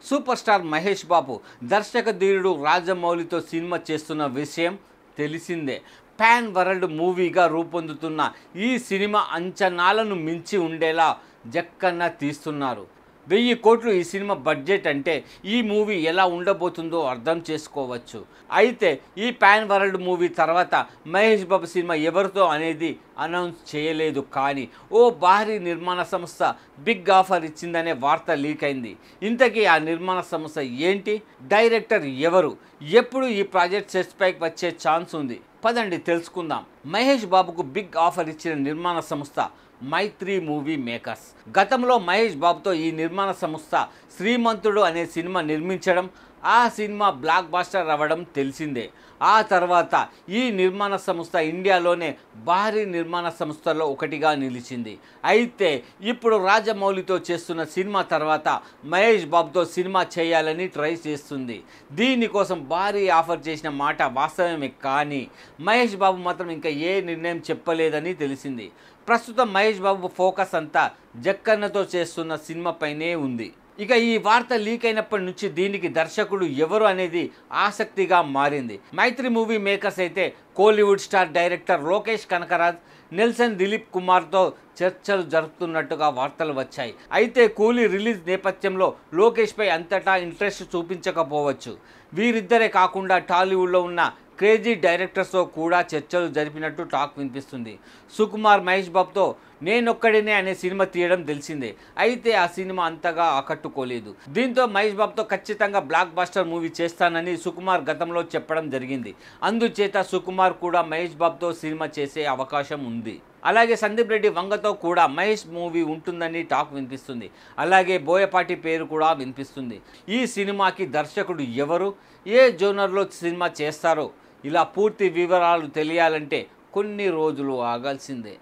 Super star Mahesh Babu దర్శక ధీరుడు రాజమౌళితో cinema చేస్తున్న విషయం తెలిసిందే. పాన్ వరల్డ్ మూవీగా రూపొందుతున్న ఈ సినిమా అంచనాలను మించి ఉండేలా జక్కన్న తీస్తున్నారు. 1000 కోట్లు ఈ సినిమా బడ్జెట్ అంటే ఈ మూవీ ఎలా ఉండబోతుందో అర్థం చేసుకోవచ్చు. అయితే ఈ పాన్ వరల్డ్ మూవీ తర్వాత మహేష్ బాబు సినిమా ఎవరితో అనేది అనౌన్స్ చేయలేదు. కానీ ఓ భారీ నిర్మాణ సంస్థ బిగ్ ఆఫర్ ఇచ్చిందనే వార్త లీక్ అయింది. ఇంతకీ ఆ నిర్మాణ సంస్థ ఏంటి, డైరెక్టర్ ఎవరు, ఎప్పుడు ఈ ప్రాజెక్ట్ సెట్స్ పైకి వచ్చే ఛాన్స్ ఉంది, పదండి తెలుసుకుందాం. మహేష్ బాబుకు బిగ్ ఆఫర్ ఇచ్చిన నిర్మాణ సంస్థ మైత్రి మూవీ మేకర్స్. గతంలో మహేష్ బాబుతో ఈ నిర్మాణ సంస్థ శ్రీమంతుడు అనే సినిమా నిర్మించడం, ఆ సినిమా బ్లాక్ బాస్టర్ అవ్వడం తెలిసిందే. ఆ తర్వాత ఈ నిర్మాణ సంస్థ ఇండియాలోనే భారీ నిర్మాణ సంస్థల్లో ఒకటిగా నిలిచింది. అయితే ఇప్పుడు రాజమౌళితో చేస్తున్న సినిమా తర్వాత మహేష్ బాబుతో సినిమా చేయాలని ట్రై చేస్తుంది. దీనికోసం భారీ ఆఫర్ చేసిన మాట వాస్తవమే. కానీ మహేష్ బాబు మాత్రం ఇంకా ఏ నిర్ణయం చెప్పలేదని తెలిసింది. ప్రస్తుతం మహేష్ బాబు ఫోకస్ అంతా జక్కన్నతో చేస్తున్న సినిమాపైనే ఉంది. ఇక ఈ వార్త లీక్ అయినప్పటి నుంచి దీనికి దర్శకుడు ఎవరు అనేది ఆసక్తిగా మారింది. మైత్రి మూవీ మేకర్స్ అయితే కోలీవుడ్ స్టార్ డైరెక్టర్ లోకేష్ కనకరాజ్, నెల్సన్ దిలీప్ కుమార్తో చర్చలు జరుపుతున్నట్టుగా వార్తలు వచ్చాయి. అయితే కూలీ రిలీజ్ నేపథ్యంలో లోకేష్పై అంతటా ఇంట్రెస్ట్ చూపించకపోవచ్చు. వీరిద్దరే కాకుండా టాలీవుడ్లో ఉన్న క్రేజీ డైరెక్టర్స్తో కూడా చర్చలు జరిపినట్టు టాక్ వినిపిస్తుంది. సుకుమార్ మహేష్ బాబుతో నేనొక్కడినే అనే సినిమా తీయడం తెలిసిందే. అయితే ఆ సినిమా అంతగా ఆకట్టుకోలేదు. దీంతో మహేష్ బాబుతో ఖచ్చితంగా బ్లాక్ బాస్టర్ మూవీ చేస్తానని సుకుమార్ గతంలో చెప్పడం జరిగింది. అందుచేత సుకుమార్ కూడా మహేష్ బాబుతో సినిమా చేసే అవకాశం ఉంది. అలాగే సందీప్ రెడ్డి వంగతో కూడా మహేష్ మూవీ ఉంటుందని టాక్ వినిపిస్తుంది. అలాగే బోయపాటి పేరు కూడా వినిపిస్తుంది. ఈ సినిమాకి దర్శకుడు ఎవరు, ఏ జోనర్లో సినిమా చేస్తారో ఇలా పూర్తి వివరాలు తెలియాలంటే కొన్ని రోజులు ఆగాల్సిందే.